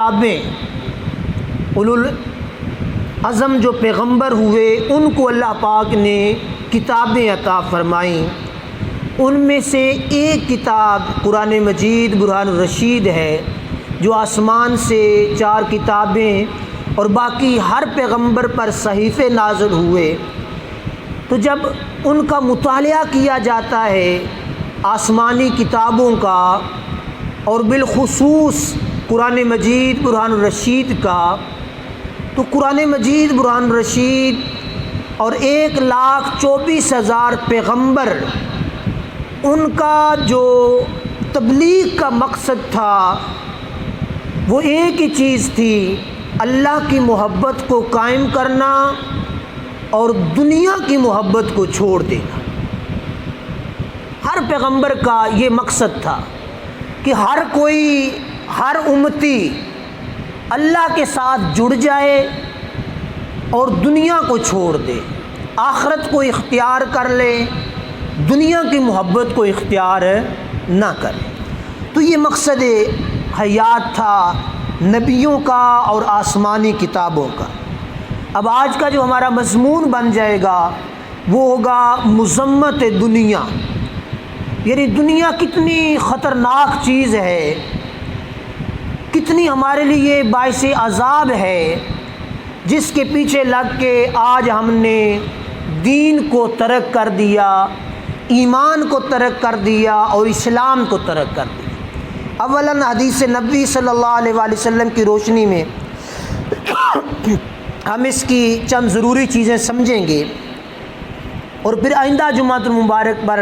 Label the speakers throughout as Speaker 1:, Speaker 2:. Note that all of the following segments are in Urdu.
Speaker 1: کتابیں اولو العزم جو پیغمبر ہوئے ان کو اللہ پاک نے کتابیں عطا فرمائیں۔ ان میں سے ایک کتاب قرآن مجید برہان الرشید ہے، جو آسمان سے 4 کتابیں اور باقی ہر پیغمبر پر صحیفے نازل ہوئے۔ تو جب ان کا مطالعہ کیا جاتا ہے آسمانی کتابوں کا، اور بالخصوص قرآن مجید برہان الرشید کا، تو قرآن مجید برہان الرشید اور 1,24,000 پیغمبر، ان کا جو تبلیغ کا مقصد تھا وہ ایک ہی چیز تھی، اللہ کی محبت کو قائم کرنا اور دنیا کی محبت کو چھوڑ دینا۔ ہر پیغمبر کا یہ مقصد تھا کہ ہر کوئی، ہر امتی اللہ کے ساتھ جڑ جائے اور دنیا کو چھوڑ دے، آخرت کو اختیار کر لے، دنیا کی محبت کو اختیار نہ کرے۔ تو یہ مقصد حیات تھا نبیوں کا اور آسمانی کتابوں کا۔ اب آج کا جو ہمارا مضمون بن جائے گا وہ ہوگا مذمت دنیا، یعنی دنیا کتنی خطرناک چیز ہے، کتنی ہمارے لیے باعث عذاب ہے، جس کے پیچھے لگ کے آج ہم نے دین کو ترک کر دیا، ایمان کو ترک کر دیا اور اسلام کو ترک کر دیا۔ اولاً حدیث نبوی صلی اللہ علیہ وآلہ وسلم کی روشنی میں ہم اس کی چند ضروری چیزیں سمجھیں گے، اور پھر آئندہ جمعۃ المبارک پر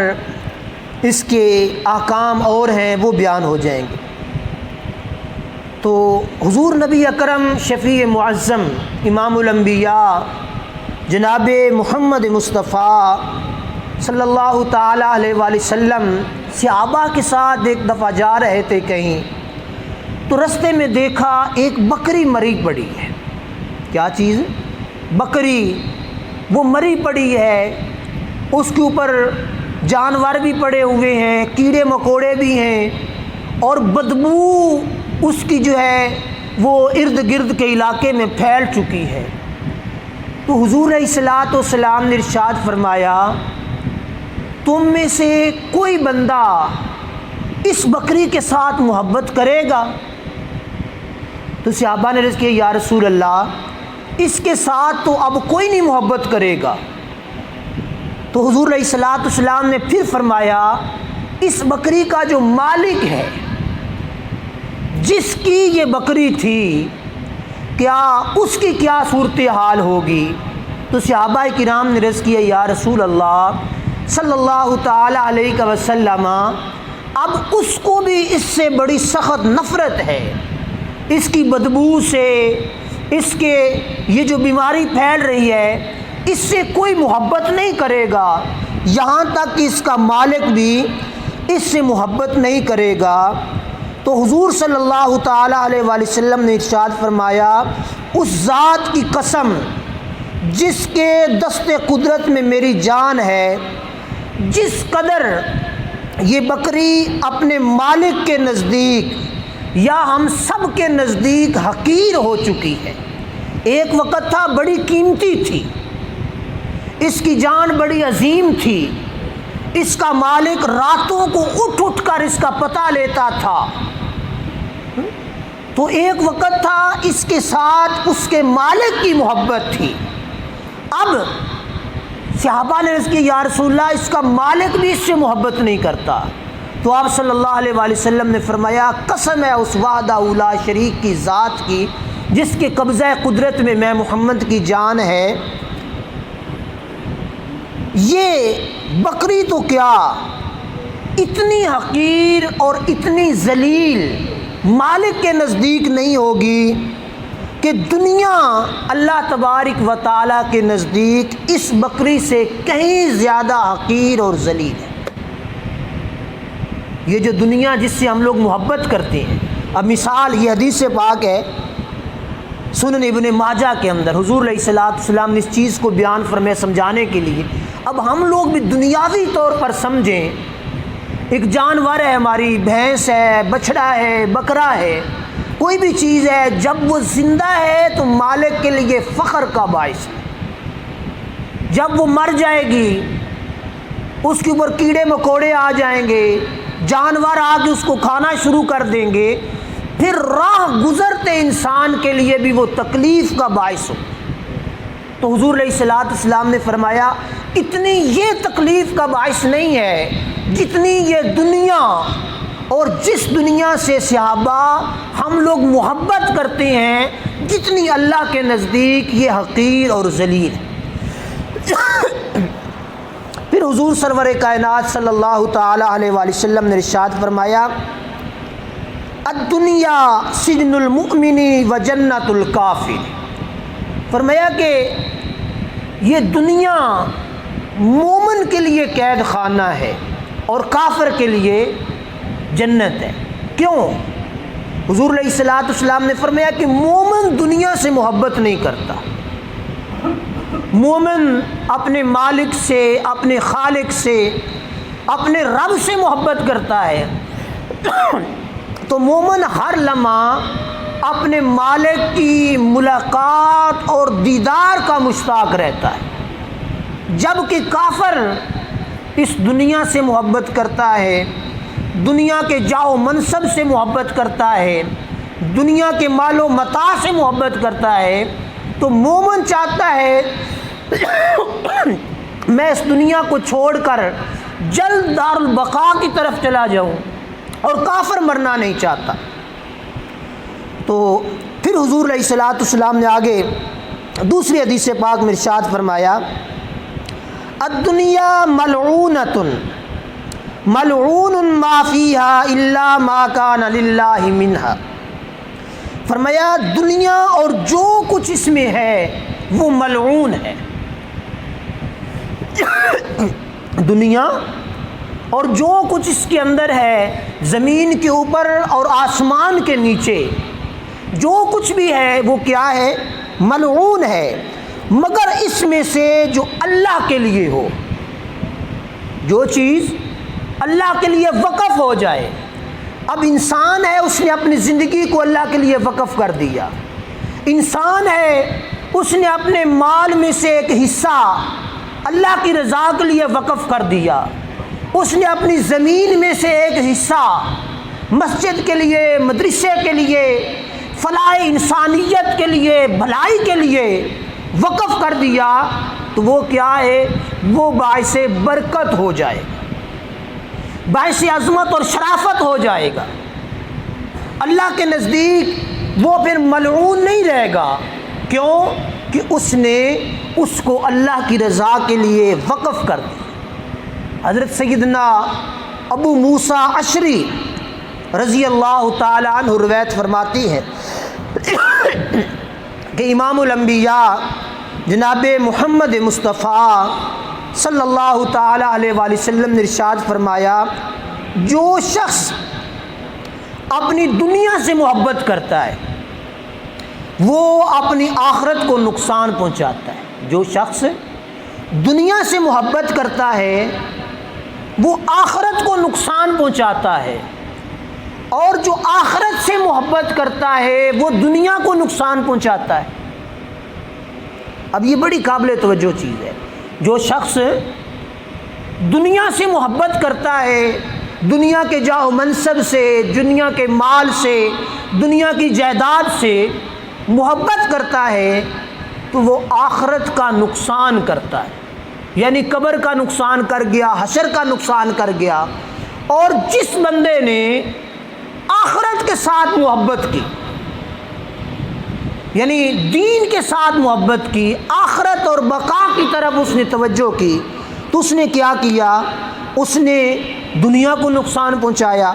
Speaker 1: اس کے احکام اور ہیں وہ بیان ہو جائیں گے۔ تو حضور نبی اکرم شفیع معظم امام الانبیاء جناب محمد مصطفیٰ صلی اللہ تعالیٰ علیہ وآلہ وسلم صحابہ کے ساتھ ایک دفعہ جا رہے تھے کہیں، تو رستے میں دیکھا ایک بکری مری پڑی ہے۔ کیا چیز؟ بکری، وہ مری پڑی ہے، اس کے اوپر جانور بھی پڑے ہوئے ہیں، کیڑے مکوڑے بھی ہیں، اور بدبو اس کی جو ہے وہ ارد گرد کے علاقے میں پھیل چکی ہے۔ تو حضور علیہ الصلوۃ والسلام نے ارشاد فرمایا، تم میں سے کوئی بندہ اس بکری کے ساتھ محبت کرے گا؟ تو صحابہ نے عرض کیا، یا رسول اللہ، اس کے ساتھ تو اب کوئی نہیں محبت کرے گا۔ تو حضور علیہ الصلوۃ والسلام نے پھر فرمایا، اس بکری کا جو مالک ہے، جس کی یہ بکری تھی، کیا اس کی کیا صورتحال ہوگی؟ تو صحابہ کرام نے عرض کیا، یا رسول اللہ صلی اللہ تعالی علیہ وسلم، اب اس کو بھی اس سے بڑی سخت نفرت ہے، اس کی بدبو سے، اس کے یہ جو بیماری پھیل رہی ہے، اس سے کوئی محبت نہیں کرے گا، یہاں تک کہ اس کا مالک بھی اس سے محبت نہیں کرے گا۔ تو حضور صلی اللہ تعالیٰ علیہ وآلہ وسلم نے ارشاد فرمایا، اس ذات کی قسم جس کے دست قدرت میں میری جان ہے، جس قدر یہ بکری اپنے مالک کے نزدیک یا ہم سب کے نزدیک حقیر ہو چکی ہے۔ ایک وقت تھا بڑی قیمتی تھی، اس کی جان بڑی عظیم تھی، اس کا مالک راتوں کو اٹھ اٹھ کر اس کا پتہ لیتا تھا۔ تو ایک وقت تھا اس کے ساتھ اس کے مالک کی محبت تھی۔ اب صحابہ نے عرض کیا، یا رسول اللہ، اس کا مالک بھی اس سے محبت نہیں کرتا۔ تو آپ صلی اللہ علیہ وآلہ وسلم نے فرمایا، قسم ہے اس وحدہ لا شریک کی ذات کی، جس کے قبضہ قدرت میں میں محمد کی جان ہے، یہ بکری تو کیا اتنی حقیر اور اتنی ذلیل مالک کے نزدیک نہیں ہوگی کہ دنیا اللہ تبارک و تعالیٰ کے نزدیک اس بکری سے کہیں زیادہ حقیر اور ذلیل ہے۔ یہ جو دنیا جس سے ہم لوگ محبت کرتے ہیں، اب مثال یہ حدیث پاک ہے سنن ابن ماجہ کے اندر، حضور علیہ الصلوۃ والسلام نے اس چیز کو بیان فرمایا سمجھانے کے لیے۔ اب ہم لوگ بھی دنیاوی طور پر سمجھیں، ایک جانور ہے، ہماری بھینس ہے، بچڑا ہے، بکرا ہے، کوئی بھی چیز ہے جب وہ زندہ ہے تو مالک کے لیے فخر کا باعث ہے، جب وہ مر جائے گی اس کے اوپر کیڑے مکوڑے آ جائیں گے، جانور آ کے اس کو کھانا شروع کر دیں گے، پھر راہ گزرتے انسان کے لیے بھی وہ تکلیف کا باعث ہو۔ تو حضور علیہ الصلوۃ والسلام نے فرمایا اتنی یہ تکلیف کا باعث نہیں ہے جتنی یہ دنیا، اور جس دنیا سے صحابہ ہم لوگ محبت کرتے ہیں جتنی اللہ کے نزدیک یہ حقیر اور ذلیل ہے۔ پھر حضور سرور کائنات صلی اللہ تعالی علیہ وآلہ وسلم نے ارشاد فرمایا الدنیا سجن المؤمن و جنت الکافر، فرمایا کہ یہ دنیا مومن کے لیے قید خانہ ہے اور کافر کے لیے جنت ہے۔ کیوں؟ حضور علیہ الصلوۃ والسلام نے فرمایا کہ مومن دنیا سے محبت نہیں کرتا، مومن اپنے مالک سے، اپنے خالق سے، اپنے رب سے محبت کرتا ہے۔ تو مومن ہر لمحہ اپنے مالک کی ملاقات اور دیدار کا مشتاق رہتا ہے، جبکہ کافر اس دنیا سے محبت کرتا ہے، دنیا کے جاہ و منصب سے محبت کرتا ہے، دنیا کے مال و متاع سے محبت کرتا ہے۔ تو مومن چاہتا ہے میں اس دنیا کو چھوڑ کر جلد دار البقاء کی طرف چلا جاؤں، اور کافر مرنا نہیں چاہتا۔ تو پھر حضور علیہ الصلوۃ والسلام نے آگے دوسری حدیث پاک میں ارشاد فرمایا الدنیا ملعونۃ ملعون ما فیہا الا ما کان للہ منہا، فرمایا دنیا اور جو کچھ اس میں ہے وہ ملعون ہے۔ دنیا اور جو کچھ اس کے اندر ہے، زمین کے اوپر اور آسمان کے نیچے جو کچھ بھی ہے وہ کیا ہے؟ ملعون ہے، مگر اس میں سے جو اللہ کے لیے ہو، جو چیز اللہ کے لیے وقف ہو جائے۔ اب انسان ہے، اس نے اپنی زندگی کو اللہ کے لیے وقف کر دیا، انسان ہے اس نے اپنے مال میں سے ایک حصہ اللہ کی رضا کے لیے وقف کر دیا، اس نے اپنی زمین میں سے ایک حصہ مسجد کے لیے، مدرسے کے لیے، فلاح انسانیت کے لیے، بھلائی کے لیے وقف کر دیا، تو وہ کیا ہے؟ وہ باعث برکت ہو جائے گا، باعث عظمت اور شرافت ہو جائے گا۔ اللہ کے نزدیک وہ پھر ملعون نہیں رہے گا۔ کیوں؟ کہ اس نے اس کو اللہ کی رضا کے لیے وقف کر دیا۔ حضرت سیدنا ابو موسیٰ اشعری رضی اللہ تعالی عنہ روایت فرماتی ہے کہ امام الانبیاء جناب محمد مصطفیٰ صلی اللہ تعالی علیہ وآلہ وسلم نے ارشاد فرمایا جو شخص اپنی دنیا سے محبت کرتا ہے وہ اپنی آخرت کو نقصان پہنچاتا ہے۔ جو شخص دنیا سے محبت کرتا ہے وہ آخرت کو نقصان پہنچاتا ہے، اور جو آخرت سے محبت کرتا ہے وہ دنیا کو نقصان پہنچاتا ہے۔ اب یہ بڑی قابل توجہ چیز ہے۔ جو شخص دنیا سے محبت کرتا ہے، دنیا کے جاہ و منصب سے، دنیا کے مال سے، دنیا کی جائیداد سے محبت کرتا ہے، تو وہ آخرت کا نقصان کرتا ہے، یعنی قبر کا نقصان کر گیا، حشر کا نقصان کر گیا۔ اور جس بندے نے آخرت کے ساتھ محبت کی، یعنی دین کے ساتھ محبت کی، آخرت اور بقا کی طرف اس نے توجہ کی، تو اس نے کیا کیا؟ اس نے دنیا کو نقصان پہنچایا۔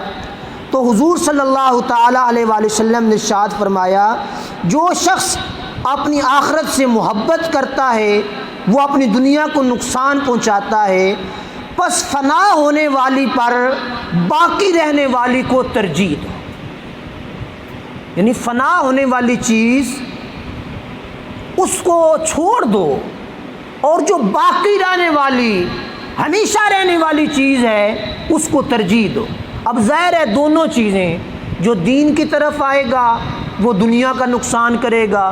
Speaker 1: تو حضور صلی اللہ تعالی علیہ وآلہ وسلم نے ارشاد فرمایا جو شخص اپنی آخرت سے محبت کرتا ہے وہ اپنی دنیا کو نقصان پہنچاتا ہے، پس فنا ہونے والی پر باقی رہنے والی کو ترجیح دو، یعنی فنا ہونے والی چیز اس کو چھوڑ دو، اور جو باقی رہنے والی ہمیشہ رہنے والی چیز ہے اس کو ترجیح دو۔ اب ظاہر ہے دونوں چیزیں جو دین کی طرف آئے گا وہ دنیا کا نقصان کرے گا،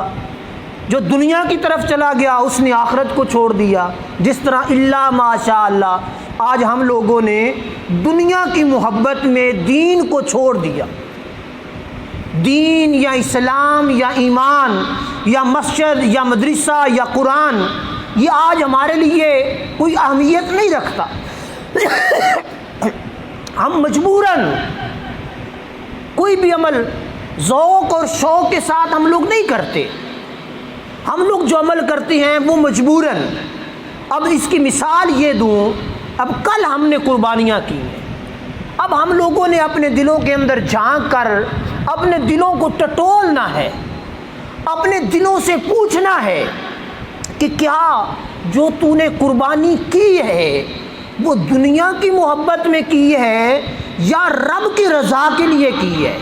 Speaker 1: جو دنیا کی طرف چلا گیا اس نے آخرت کو چھوڑ دیا۔ جس طرح الا ماشاء اللہ آج ہم لوگوں نے دنیا کی محبت میں دین کو چھوڑ دیا۔ دین یا اسلام یا ایمان یا مسجد یا مدرسہ یا قرآن یہ آج ہمارے لیے کوئی اہمیت نہیں رکھتا۔ ہم مجبوراً کوئی بھی عمل ذوق اور شوق کے ساتھ ہم لوگ نہیں کرتے، ہم لوگ جو عمل کرتے ہیں وہ مجبوراً۔ اب اس کی مثال یہ دوں، اب کل ہم نے قربانیاں کی ہیں، اب ہم لوگوں نے اپنے دلوں کے اندر جھانک کر اپنے دلوں کو ٹٹولنا ہے، اپنے دلوں سے پوچھنا ہے کہ کیا جو تو نے قربانی کی ہے وہ دنیا کی محبت میں کی ہے یا رب کی رضا کے لیے کی ہے،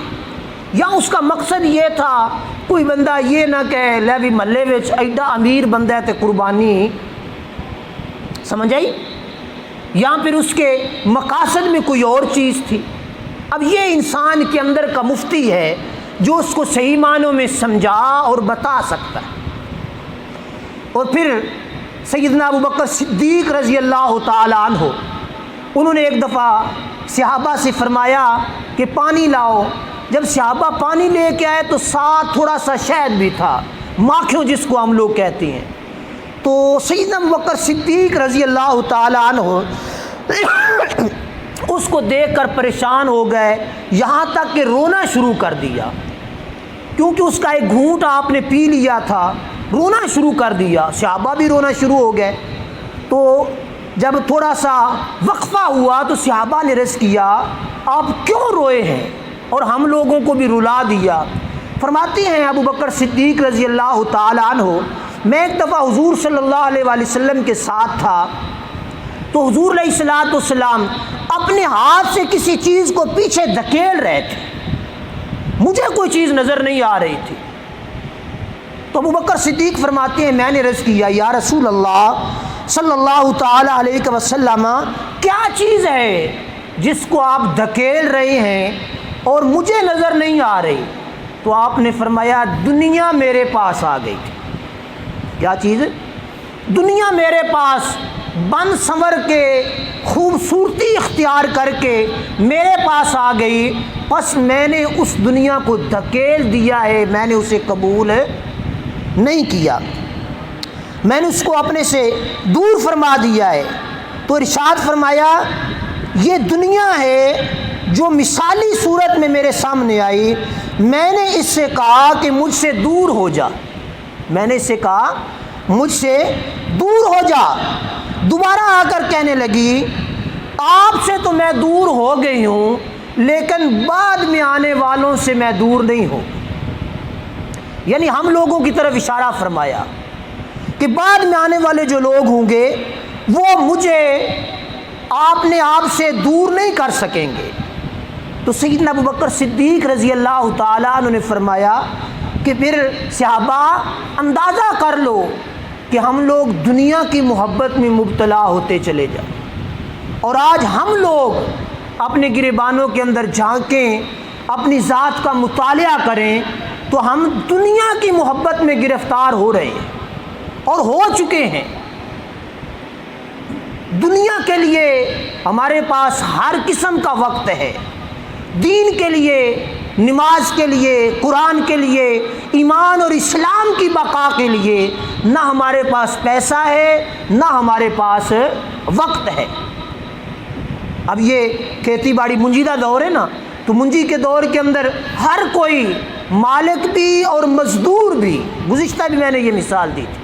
Speaker 1: یا اس کا مقصد یہ تھا کوئی بندہ یہ نہ کہے لے بھی محلے وچ ایڈا امیر بندہ ہے تے قربانی، سمجھ آئی؟ یا پھر اس کے مقاصد میں کوئی اور چیز تھی۔ اب یہ انسان کے اندر کا مفتی ہے جو اس کو صحیح معنوں میں سمجھا اور بتا سکتا ہے۔ اور پھر سیدنا ابو بکر صدیق رضی اللہ تعالیٰ عنہ، انہوں نے ایک دفعہ صحابہ سے فرمایا کہ پانی لاؤ۔ جب صحابہ پانی لے کے آئے تو ساتھ تھوڑا سا شہد بھی تھا، ماکھیوں جس کو ہم لوگ کہتے ہیں۔ تو سیدنا ابو بکر صدیق رضی اللہ تعالیٰ عنہ اس کو دیکھ کر پریشان ہو گئے، یہاں تک کہ رونا شروع کر دیا، کیونکہ اس کا ایک گھونٹ آپ نے پی لیا تھا، رونا شروع کر دیا۔ صحابہ بھی رونا شروع ہو گئے۔ تو جب تھوڑا سا وقفہ ہوا تو صحابہ نے عرض کیا آپ کیوں روئے ہیں، اور ہم لوگوں کو بھی رلا دیا۔ فرماتے ہیں ابو بکر صدیق رضی اللہ تعالیٰ عنہ، میں ایک دفعہ حضور صلی اللہ علیہ وآلہ وسلم کے ساتھ تھا، تو حضور علیہ الصلوۃ والسلام اپنے ہاتھ سے کسی چیز کو پیچھے دھکیل رہے تھے، مجھے کوئی چیز نظر نہیں آ رہی تھی۔ تو ابو بکر صدیق فرماتے ہیں میں نے عرض کیا یا رسول اللہ صلی اللہ تعالیٰ علیہ وسلم کیا چیز ہے جس کو آپ دھکیل رہے ہیں اور مجھے نظر نہیں آ رہی؟ تو آپ نے فرمایا دنیا میرے پاس آ گئی تھی۔ کیا چیز؟ دنیا میرے پاس بن سنور کے خوبصورتی اختیار کر کے میرے پاس آ گئی، بس میں نے اس دنیا کو دھکیل دیا ہے، میں نے اسے قبول نہیں کیا، میں نے اس کو اپنے سے دور فرما دیا ہے۔ تو ارشاد فرمایا یہ دنیا ہے جو مثالی صورت میں میرے سامنے آئی، میں نے اس سے کہا کہ مجھ سے دور ہو جا، میں نے اس سے کہا مجھ سے دور ہو جا۔ دوبارہ آ کر کہنے لگی آپ سے تو میں دور ہو گئی ہوں لیکن بعد میں آنے والوں سے میں دور نہیں ہوں، یعنی ہم لوگوں کی طرف اشارہ فرمایا کہ بعد میں آنے والے جو لوگ ہوں گے وہ مجھے آپ سے دور نہیں کر سکیں گے۔ تو سیدنا ابو بکر صدیق رضی اللہ تعالیٰ عنہ نے فرمایا کہ پھر صحابہ اندازہ کر لو کہ ہم لوگ دنیا کی محبت میں مبتلا ہوتے چلے جائیں، اور آج ہم لوگ اپنے گریبانوں کے اندر جھانکیں، اپنی ذات کا مطالعہ کریں تو ہم دنیا کی محبت میں گرفتار ہو رہے ہیں اور ہو چکے ہیں۔ دنیا کے لیے ہمارے پاس ہر قسم کا وقت ہے، دین کے لیے، نماز کے لیے، قرآن کے لیے، ایمان اور اسلام کی بقا کے لیے نہ ہمارے پاس پیسہ ہے نہ ہمارے پاس وقت ہے۔ اب یہ کھیتی باڑی منجیدہ دور ہے نا، تو منجی کے دور کے اندر ہر کوئی مالک بھی اور مزدور بھی، گزشتہ بھی میں نے یہ مثال دی تھی،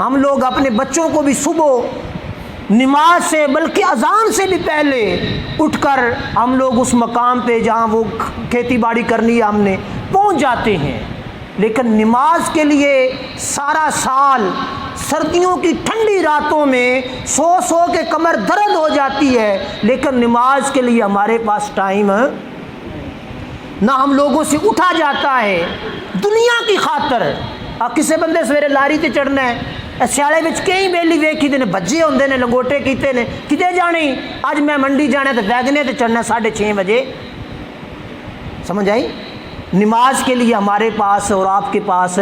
Speaker 1: ہم لوگ اپنے بچوں کو بھی صبح نماز سے بلکہ اذان سے بھی پہلے اٹھ کر ہم لوگ اس مقام پہ جہاں وہ کھیتی باڑی کرنی ہے ہم نے پہنچ جاتے ہیں، لیکن نماز کے لیے سارا سال سردیوں کی ٹھنڈی راتوں میں سو کے کمر درد ہو جاتی ہے، لیکن نماز کے لیے ہمارے پاس ٹائم نہ ہم لوگوں سے اٹھا جاتا ہے دنیا کی خاطر۔ کسے بندے سویرے لاری تے چڑھنا ہے، سیالے وچ کئی بیلی ویکھی دے نے بجے ہوندے نے، لنگوٹے کیتے نے، کتے جانی اج میں منڈی جانا تے ویگنے تے چڑھنا 6:30 بجے، سمجھ آئی؟ نماز کے لیے ہمارے پاس اور آپ کے پاس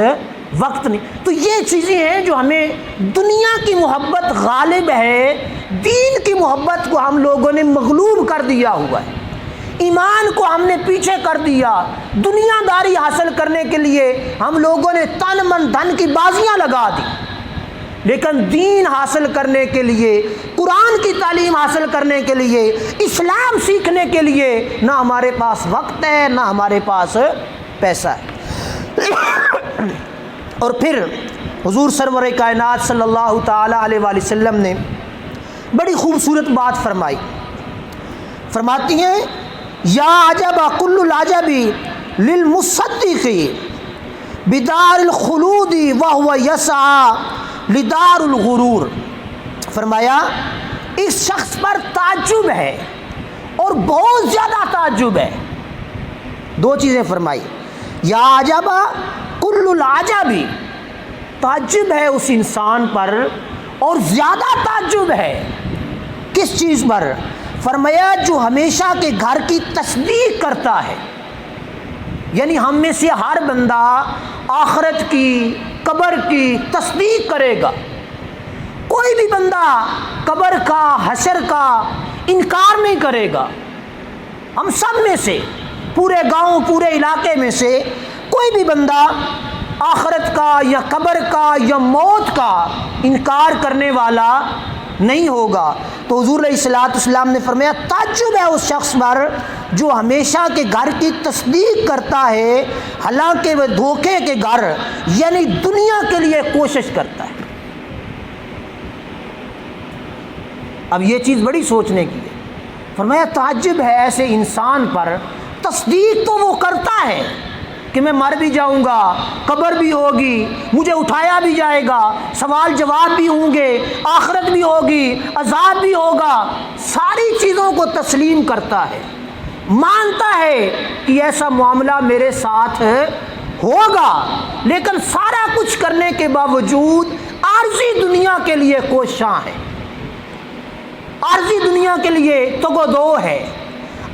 Speaker 1: وقت نہیں. تو یہ چیزیں ہیں جو ہمیں، دنیا کی محبت غالب ہے، دین کی محبت کو ہم لوگوں نے مغلوب کر دیا ہوا ہے، ایمان کو ہم نے پیچھے کر دیا. دنیا داری حاصل کرنے کے لیے ہم لوگوں نے تن من دھن کی بازیاں لگا دی، لیکن دین حاصل کرنے کے لیے، قرآن کی تعلیم حاصل کرنے کے لیے، اسلام سیکھنے کے لیے نہ ہمارے پاس وقت ہے نہ ہمارے پاس پیسہ ہے. اور پھر حضور سرور کائنات صلی اللہ تعالیٰ علیہ وآلہ وسلم نے بڑی خوبصورت بات فرمائی. فرماتی ہیں یا عجب کل العجب للمصدق بدار الخلود وهو يسعى لدار الغرور. فرمایا اس شخص پر تعجب ہے اور بہت زیادہ تعجب ہے. دو چیزیں فرمائی، یا عجب کل العجب، تعجب ہے اس انسان پر، اور زیادہ تعجب ہے کس چیز پر؟ فرمایا جو ہمیشہ کے گھر کی تصدیق کرتا ہے. یعنی ہم میں سے ہر بندہ آخرت کی، قبر کی تصدیق کرے گا. کوئی بھی بندہ قبر کا، حشر کا انکار نہیں کرے گا. ہم سب میں سے، پورے گاؤں، پورے علاقے میں سے کوئی بھی بندہ آخرت کا یا قبر کا یا موت کا انکار کرنے والا نہیں ہوگا. تو حضور علیہ الصلوۃ والسلام نے فرمایا تعجب ہے اس شخص پر جو ہمیشہ کے گھر کی تصدیق کرتا ہے، حالانکہ وہ دھوکے کے گھر یعنی دنیا کے لیے کوشش کرتا ہے. اب یہ چیز بڑی سوچنے کی ہے. فرمایا تعجب ہے ایسے انسان پر، تصدیق تو وہ کرتا ہے کہ میں مر بھی جاؤں گا، قبر بھی ہوگی، مجھے اٹھایا بھی جائے گا، سوال جواب بھی ہوں گے، آخرت بھی ہوگی، عذاب بھی ہوگا، ساری چیزوں کو تسلیم کرتا ہے، مانتا ہے کہ ایسا معاملہ میرے ساتھ ہوگا. لیکن سارا کچھ کرنے کے باوجود عارضی دنیا کے لیے کوشاں ہے، عارضی دنیا کے لیے تگ و دو ہے،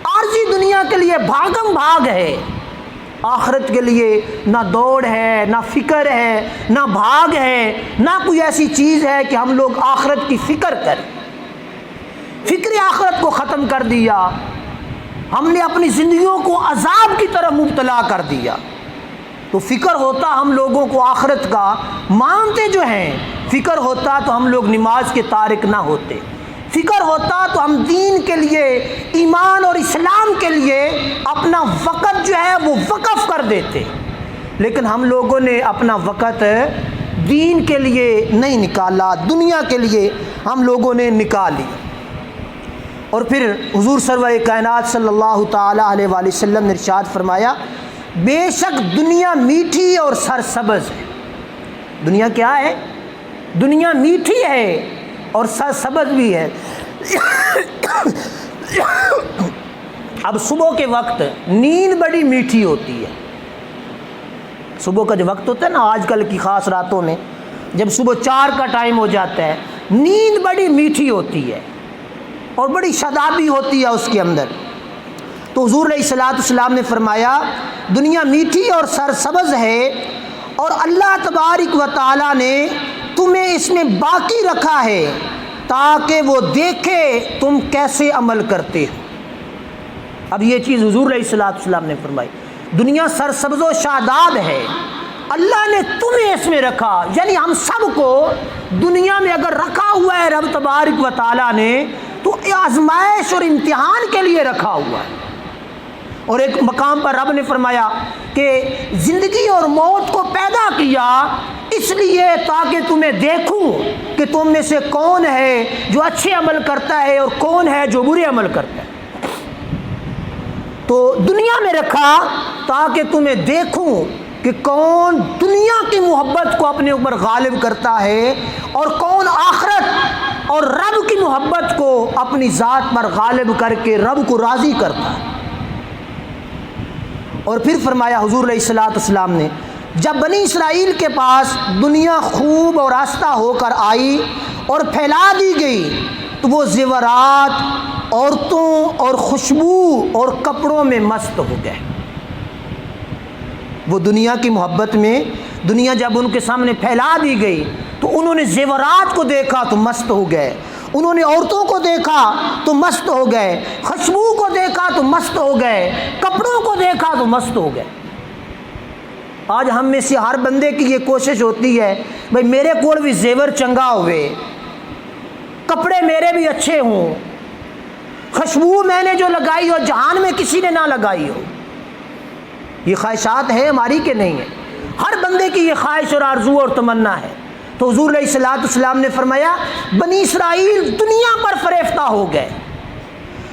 Speaker 1: عارضی دنیا کے لیے بھاگم بھاگ ہے. آخرت کے لیے نہ دوڑ ہے، نہ فکر ہے، نہ بھاگ ہے، نہ کوئی ایسی چیز ہے کہ ہم لوگ آخرت کی فکر کریں. فکر آخرت کو ختم کر دیا. ہم نے اپنی زندگیوں کو عذاب کی طرف مبتلا کر دیا. تو فکر ہوتا ہم لوگوں کو آخرت کا، مانتے جو ہیں، فکر ہوتا تو ہم لوگ نماز کے تارک نہ ہوتے. فکر ہوتا تو ہم دین کے لیے، ایمان اور اسلام کے لیے اپنا وقت جو ہے وہ وقف کر دیتے. لیکن ہم لوگوں نے اپنا وقت دین کے لیے نہیں نکالا، دنیا کے لیے ہم لوگوں نے نکالی. اور پھر حضور سرور کائنات صلی اللہ تعالیٰ علیہ وآلہ وسلم نے ارشاد فرمایا بے شک دنیا میٹھی اور سرسبز ہے. دنیا کیا ہے؟ دنیا میٹھی ہے اور سرسبز بھی ہے. اب صبح کے وقت نیند بڑی میٹھی ہوتی ہے. صبح کا جو وقت ہوتا ہے نا آج کل کی خاص راتوں میں، جب صبح 4 کا ٹائم ہو جاتا ہے، نیند بڑی میٹھی ہوتی ہے اور بڑی شادابی ہوتی ہے اس کے اندر. تو حضور علیہ الصلوۃ والسلام نے فرمایا دنیا میٹھی اور سرسبز ہے اور اللہ تبارک و تعالیٰ نے تمہیں اس میں باقی رکھا ہے تاکہ وہ دیکھے تم کیسے عمل کرتے ہو. اب یہ چیز حضور علیہ الصلوۃ والسلام نے فرمائی. دنیا سرسبز و شاداب ہے، اللہ نے تمہیں اس میں رکھا، یعنی ہم سب کو دنیا میں اگر رکھا ہوا ہے رب تبارک و تعالیٰ نے تو آزمائش اور امتحان کے لیے رکھا ہوا ہے. اور ایک مقام پر رب نے فرمایا کہ زندگی اور موت کو پیدا کیا اس لیے تاکہ تمہیں دیکھوں کہ تم میں سے کون ہے جو اچھے عمل کرتا ہے اور کون ہے جو برے عمل کرتا ہے. تو دنیا میں رکھا تاکہ تمہیں دیکھوں کہ کون دنیا کی محبت کو اپنے اوپر غالب کرتا ہے اور کون آخرت اور رب کی محبت کو اپنی ذات پر غالب کر کے رب کو راضی کرتا ہے. اور پھر فرمایا حضور علیہ الصلوۃ والسلام نے جب بنی اسرائیل کے پاس دنیا خوب اور آستہ ہو کر آئی اور پھیلا دی گئی تو وہ زیورات، عورتوں اور خوشبو اور کپڑوں میں مست ہو گئے. وہ دنیا کی محبت میں دنیا جب ان کے سامنے پھیلا دی گئی تو انہوں نے زیورات کو دیکھا تو مست ہو گئے، انہوں نے عورتوں کو دیکھا تو مست ہو گئے، خوشبو کو دیکھا تو مست ہو گئے، کپڑوں کو دیکھا تو مست ہو گئے۔ آج ہم میں سے ہر بندے کی یہ کوشش ہوتی ہے بھئی میرے کول بھی زیور چنگا ہوئے، کپڑے میرے بھی اچھے ہوں، خوشبو میں نے جو لگائی ہو جہان میں کسی نے نہ لگائی ہو۔ یہ خواہشات ہیں ہماری کہ نہیں ہے؟ ہر بندے کی یہ خواہش اور آرزو اور تمنا ہے۔ تو حضور علیہ الصلوۃ والسلام نے فرمایا بنی اسرائیل دنیا پر فریفتہ ہو گئے،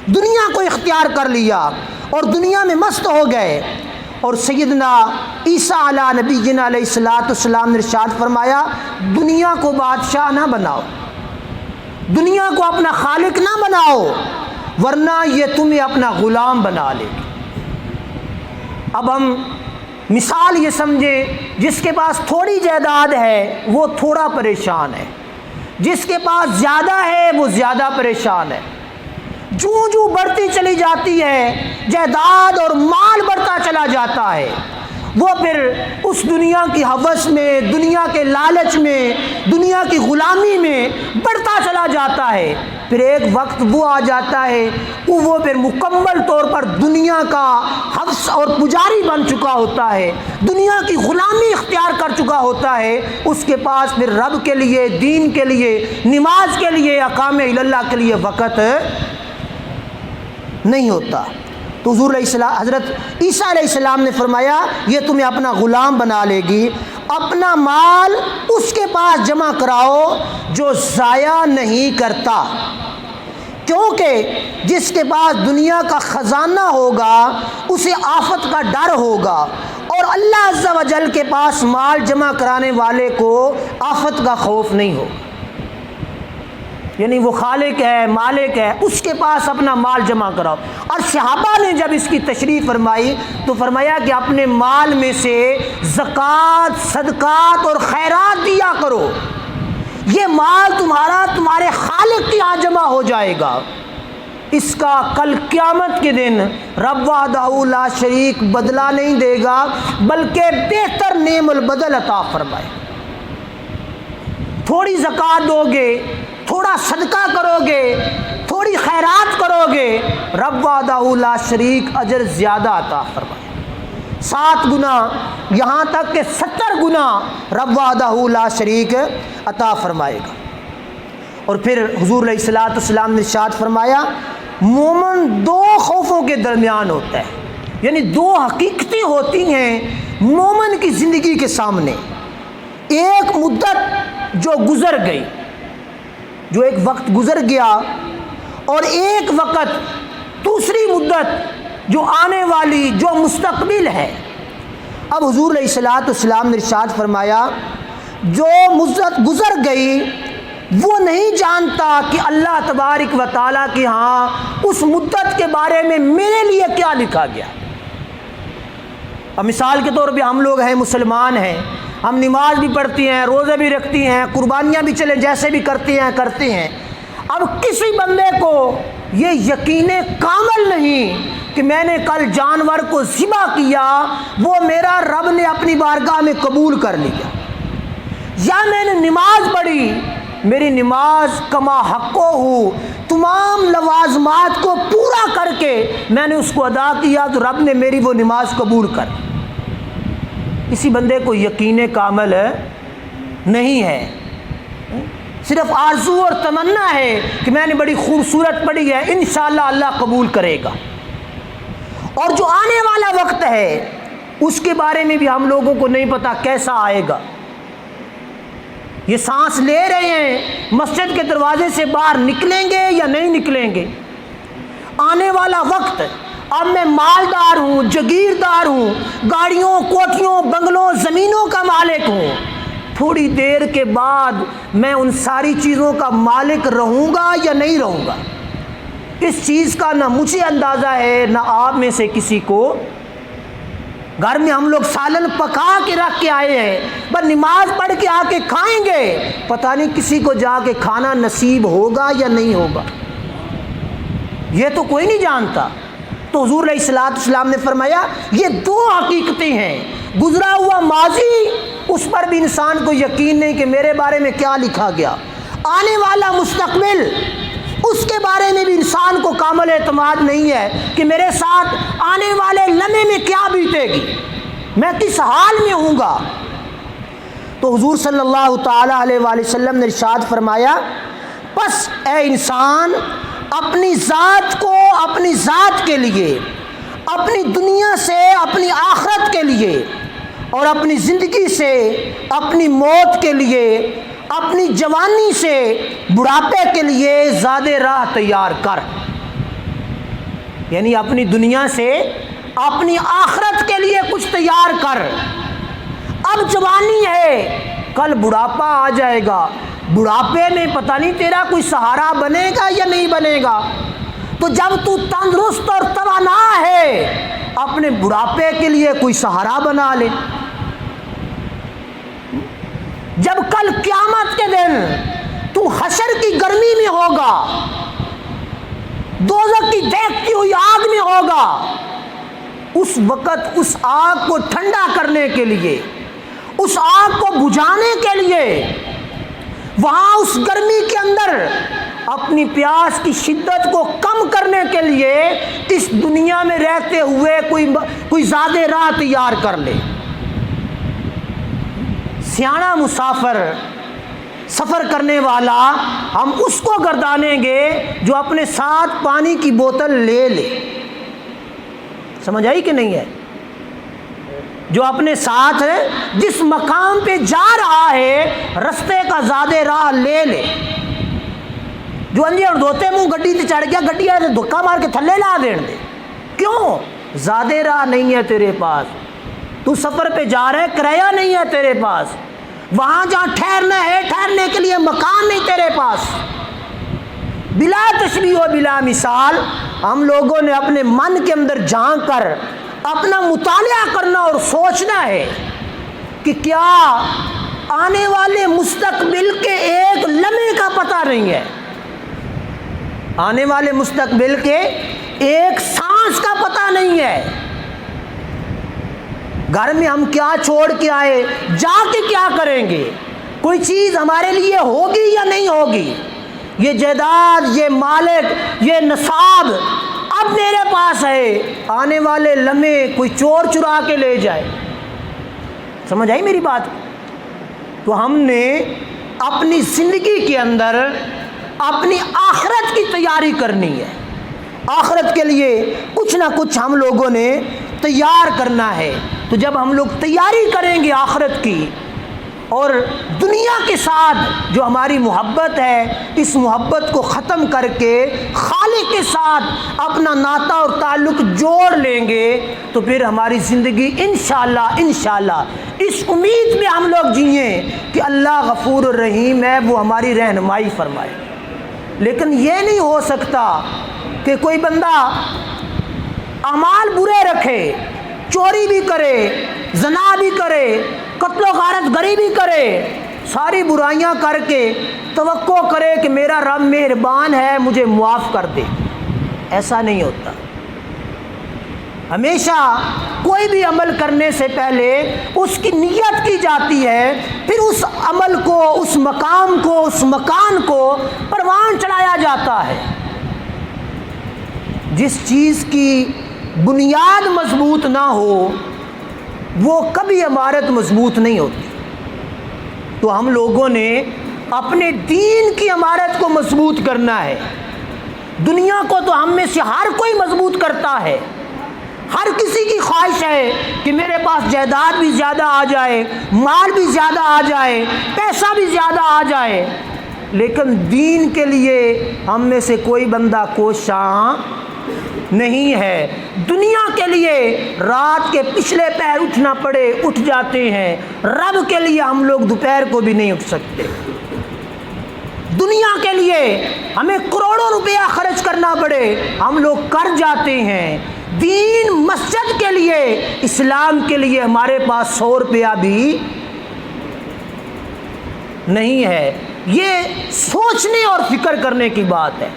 Speaker 1: دنیا کو اختیار کر لیا اور دنیا میں مست ہو گئے۔ اور سیدنا عیسیٰ علیہ نبینا علیہ الصلوۃ والسلام نے ارشاد فرمایا دنیا کو بادشاہ نہ بناؤ، دنیا کو اپنا خالق نہ بناؤ، ورنہ یہ تمہیں اپنا غلام بنا لے گی۔ اب ہم مثال یہ سمجھیں، جس کے پاس تھوڑی جائیداد ہے وہ تھوڑا پریشان ہے، جس کے پاس زیادہ ہے وہ زیادہ پریشان ہے۔ جوں جوں بڑھتی چلی جاتی ہے جائیداد اور مال بڑھتا چلا جاتا ہے، وہ پھر اس دنیا کی ہوس میں، دنیا کے لالچ میں، دنیا کی غلامی میں بڑھتا چلا جاتا ہے۔ پھر ایک وقت وہ آ جاتا ہے وہ پھر مکمل طور پر دنیا کا حفظ اور پجاری بن چکا ہوتا ہے، دنیا کی غلامی اختیار کر چکا ہوتا ہے۔ اس کے پاس پھر رب کے لیے، دین کے لیے، نماز کے لیے، اقام اللہ کے لیے وقت نہیں ہوتا۔ تو حضور علیہ السلام حضرت عیسیٰ علیہ السلام نے فرمایا یہ تمہیں اپنا غلام بنا لے گی، اپنا مال اس کے پاس جمع کراؤ جو ضائع نہیں کرتا، کیونکہ جس کے پاس دنیا کا خزانہ ہوگا اسے آفت کا ڈر ہوگا، اور اللہ عز و جل کے پاس مال جمع کرانے والے کو آفت کا خوف نہیں ہوگا۔ یعنی وہ خالق ہے، مالک ہے، اس کے پاس اپنا مال جمع کراؤ۔ اور صحابہ نے جب اس کی تشریح فرمائی تو فرمایا کہ اپنے مال میں سے زکوٰۃ، صدقات اور خیرات دیا کرو، یہ مال تمہارا تمہارے خالق کے یہاں جمع ہو جائے گا، اس کا کل قیامت کے دن رب وحدہ لا شریک بدلہ نہیں دے گا بلکہ بہتر نعم البدل عطا فرمائے۔ تھوڑی زکوٰۃ دو گے، تھوڑا صدقہ کرو گے، تھوڑی خیرات کرو گے، رب وحدہ لا شریک اجر زیادہ عطا فرمائے، 7 گنا یہاں تک کہ 70 گنا رب وحدہ لا شریک عطا فرمائے گا۔ اور پھر حضور علیہ الصلوۃ والسلام نے ارشاد فرمایا مومن 2 خوفوں کے درمیان ہوتا ہے، یعنی 2 حقیقتیں ہوتی ہیں مومن کی زندگی کے سامنے۔ ایک مدت جو گزر گئی، جو ایک وقت گزر گیا، اور ایک وقت دوسری مدت جو آنے والی، جو مستقبل ہے۔ اب حضور علیہ الصلوۃ والسلام نے ارشاد فرمایا جو مدت گزر گئی وہ نہیں جانتا کہ اللہ تبارک و تعالیٰ کے ہاں اس مدت کے بارے میں میرے لیے کیا لکھا گیا۔ اب مثال کے طور پہ ہم لوگ ہیں، مسلمان ہیں، ہم نماز بھی پڑھتی ہیں، روزے بھی رکھتی ہیں، قربانیاں بھی چلے جیسے بھی کرتے ہیں۔ اب کسی بندے کو یہ یقین کامل نہیں کہ میں نے کل جانور کو ذبح کیا، وہ میرا رب نے اپنی بارگاہ میں قبول کر لیا، یا میں نے نماز پڑھی، میری نماز کما حقو ہو، تمام لوازمات کو پورا کر کے میں نے اس کو ادا کیا تو رب نے میری وہ نماز قبول کر۔ کسی بندے کو یقین کامل نہیں ہے، صرف آرزو اور تمنا ہے کہ میں نے بڑی خوبصورت پڑھی ہے، انشاءاللہ اللہ قبول کرے گا۔ اور جو آنے والا وقت ہے اس کے بارے میں بھی ہم لوگوں کو نہیں پتا کیسا آئے گا۔ یہ سانس لے رہے ہیں، مسجد کے دروازے سے باہر نکلیں گے یا نہیں نکلیں گے؟ آنے والا وقت، اب میں مالدار ہوں، جگیردار ہوں، گاڑیوں، کوٹھیوں، بنگلوں، زمینوں کا مالک ہوں، تھوڑی دیر کے بعد میں ان ساری چیزوں کا مالک رہوں گا یا نہیں رہوں گا؟ اس چیز کا نہ مجھے اندازہ ہے نہ آپ میں سے کسی کو۔ گھر میں ہم لوگ سالن پکا کے رکھ کے آئے ہیں، بس نماز پڑھ کے آ کے کھائیں گے، پتہ نہیں کسی کو جا کے کھانا نصیب ہوگا یا نہیں ہوگا، یہ تو کوئی نہیں جانتا۔ تو حضور علیہ الصلوۃ والسلام نے فرمایا یہ دو حقیقتیں ہیں، گزرا ہوا ماضی اس پر بھی انسان کو یقین نہیں کہ میرے بارے میں کیا لکھا گیا، آنے والا مستقبل اس کے بارے میں بھی انسان کو کامل اعتماد نہیں ہے کہ میرے ساتھ آنے والے لمحے میں کیا بیتے گی، میں کس حال میں ہوں گا۔ تو حضور صلی اللہ تعالی علیہ وآلہ وسلم نے ارشاد فرمایا پس اے انسان اپنی ذات کو اپنی ذات کے لیے، اپنی دنیا سے اپنی آخرت کے لیے، اور اپنی زندگی سے اپنی موت کے لیے، اپنی جوانی سے بڑھاپے کے لیے زاد راہ تیار کر، یعنی اپنی دنیا سے اپنی آخرت کے لیے کچھ تیار کر۔ اب جوانی ہے، کل بڑھاپا آ جائے گا، بڑھاپے میں پتہ نہیں تیرا کوئی سہارا بنے گا یا نہیں بنے گا، تو جب تو تندرست اور توانا ہے اپنے بڑھاپے کے لیے کوئی سہارا بنا لے۔ جب کل قیامت کے دن تو حشر کی گرمی میں ہوگا، دوزخ کی دیکھتی ہوئی آگ میں ہوگا، اس وقت اس آگ کو ٹھنڈا کرنے کے لیے، اس آگ کو بجھانے کے لیے، وہاں اس گرمی کے اندر اپنی پیاس کی شدت کو کم کرنے کے لیے اس دنیا میں رہتے ہوئے کوئی زاد راہ تیار کر لے۔ سیاح مسافر سفر کرنے والا ہم اس کو گردانیں گے جو اپنے ساتھ پانی کی بوتل لے لے، سمجھ آئی کہ نہیں ہے؟ جو اپنے ساتھ جس مقام پہ جا رہا ہے رستے کا زاد راہ لے لے، جو انجے اور دھوتے منہ گڈی تے چڑھ گیا، گڈی آئے دھکا مار کے تھلے لا دین دے، کیوں؟ زاد راہ نہیں ہے تیرے پاس، تو سفر پہ جا رہے، کرایہ نہیں ہے تیرے پاس، وہاں جہاں ٹھہرنا ہے ٹھہرنے کے لیے مکان نہیں تیرے پاس۔ بلا تشبیہ و بلا مثال ہم لوگوں نے اپنے من کے اندر جھانک کر اپنا مطالعہ کرنا اور سوچنا ہے کہ کیا آنے والے مستقبل کے ایک لمحے کا پتہ نہیں ہے، آنے والے مستقبل کے ایک سانس کا پتہ نہیں ہے، گھر میں ہم کیا چھوڑ کے آئے، جا کے کیا کریں گے، کوئی چیز ہمارے لیے ہوگی یا نہیں ہوگی، یہ جائیداد، یہ مالک، یہ نصاب اب میرے پاس ہے، آنے والے لمحے کوئی چور چرا کے لے جائے، سمجھ آئی میری بات؟ تو ہم نے اپنی زندگی کے اندر اپنی آخرت کی تیاری کرنی ہے، آخرت کے لیے کچھ نہ کچھ ہم لوگوں نے تیار کرنا ہے۔ تو جب ہم لوگ تیاری کریں گے آخرت کی، اور دنیا کے ساتھ جو ہماری محبت ہے اس محبت کو ختم کر کے خالق کے ساتھ اپنا ناطہ اور تعلق جوڑ لیں گے، تو پھر ہماری زندگی انشاءاللہ اس امید میں ہم لوگ جئیں کہ اللہ غفور الرحیم ہے، وہ ہماری رہنمائی فرمائے۔ لیکن یہ نہیں ہو سکتا کہ کوئی بندہ اعمال برے رکھے، چوری بھی کرے، زنا بھی کرے، قتل و غارت گری بھی کرے، ساری برائیاں کر کے توقع کرے کہ میرا رب مہربان ہے مجھے معاف کر دے، ایسا نہیں ہوتا۔ ہمیشہ کوئی بھی عمل کرنے سے پہلے اس کی نیت کی جاتی ہے، پھر اس عمل کو، اس مقام کو، اس مکان کو پروان چڑھایا جاتا ہے۔ جس چیز کی بنیاد مضبوط نہ ہو وہ کبھی عمارت مضبوط نہیں ہوتی۔ تو ہم لوگوں نے اپنے دین کی عمارت کو مضبوط کرنا ہے۔ دنیا کو تو ہم میں سے ہر کوئی مضبوط کرتا ہے، ہر کسی کی خواہش ہے کہ میرے پاس جائیداد بھی زیادہ آ جائے، مال بھی زیادہ آ جائے، پیسہ بھی زیادہ آ جائے، لیکن دین کے لیے ہم میں سے کوئی بندہ کوشاں نہیں ہے۔ دنیا کے لیے رات کے پچھلے پہر اٹھنا پڑے اٹھ جاتے ہیں، رب کے لیے ہم لوگ دوپہر کو بھی نہیں اٹھ سکتے۔ دنیا کے لیے ہمیں کروڑوں روپیہ خرچ کرنا پڑے ہم لوگ کر جاتے ہیں، دین مسجد کے لیے، اسلام کے لیے ہمارے پاس 100 روپیہ بھی نہیں ہے۔ یہ سوچنے اور فکر کرنے کی بات ہے۔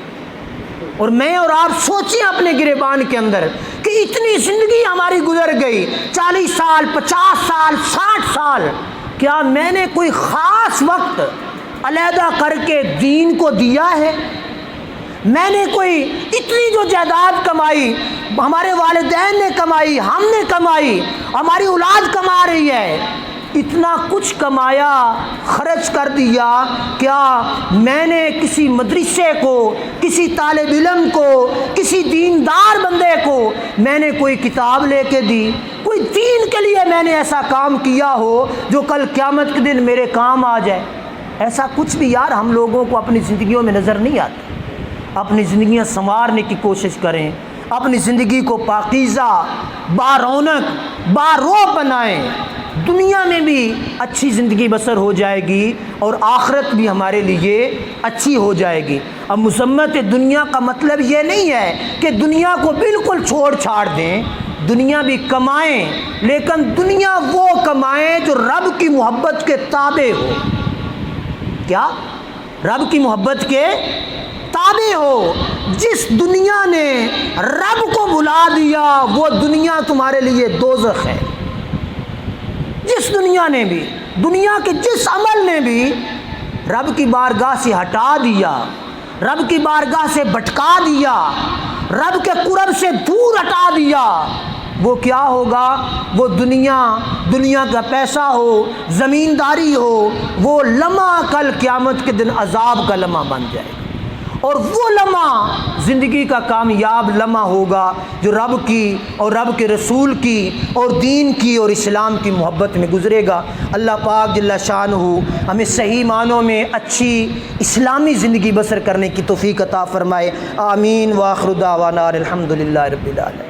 Speaker 1: اور میں اور آپ سوچیں اپنے گریبان کے اندر کہ اتنی زندگی ہماری گزر گئی، 40 سال، 50 سال، 60 سال، کیا میں نے کوئی خاص وقت علیحدہ کر کے دین کو دیا ہے؟ میں نے کوئی اتنی جو جائیداد کمائی، ہمارے والدین نے کمائی، ہم نے کمائی، ہماری اولاد کما رہی ہے، اتنا کچھ کمایا، خرچ کر دیا، کیا میں نے کسی مدرسے کو، کسی طالب علم کو، کسی دیندار بندے کو میں نے کوئی کتاب لے کے دی؟ کوئی دین کے لیے میں نے ایسا کام کیا ہو جو کل قیامت کے دن میرے کام آ جائے؟ ایسا کچھ بھی یار ہم لوگوں کو اپنی زندگیوں میں نظر نہیں آتا۔ اپنی زندگیاں سنوارنے کی کوشش کریں، اپنی زندگی کو پاکیزہ، بارونق، باروب بنائیں، دنیا میں بھی اچھی زندگی بسر ہو جائے گی اور آخرت بھی ہمارے لیے اچھی ہو جائے گی۔ اب مذمت دنیا کا مطلب یہ نہیں ہے کہ دنیا کو بالکل چھوڑ چھاڑ دیں، دنیا بھی کمائیں، لیکن دنیا وہ کمائیں جو رب کی محبت کے تابع ہو۔ کیا؟ رب کی محبت کے تابع ہو۔ جس دنیا نے رب کو بھلا دیا وہ دنیا تمہارے لیے دوزخ ہے۔ جس دنیا نے بھی، دنیا کے جس عمل نے بھی رب کی بارگاہ سے ہٹا دیا، رب کی بارگاہ سے بھٹکا دیا، رب کے قرب سے دور ہٹا دیا، وہ کیا ہوگا؟ وہ دنیا کا پیسہ ہو، زمینداری ہو، وہ لمحہ کل قیامت کے دن عذاب کا لمحہ بن جائے گا، اور وہ لمحہ زندگی کا کامیاب لمحہ ہوگا جو رب کی اور رب کے رسول کی اور دین کی اور اسلام کی محبت میں گزرے گا۔ اللہ پاک جل شانہ ہمیں صحیح معنوں میں اچھی اسلامی زندگی بسر کرنے کی توفیق عطا فرمائے۔ آمین۔ وآخر دعوانا الحمدللہ رب العالمین۔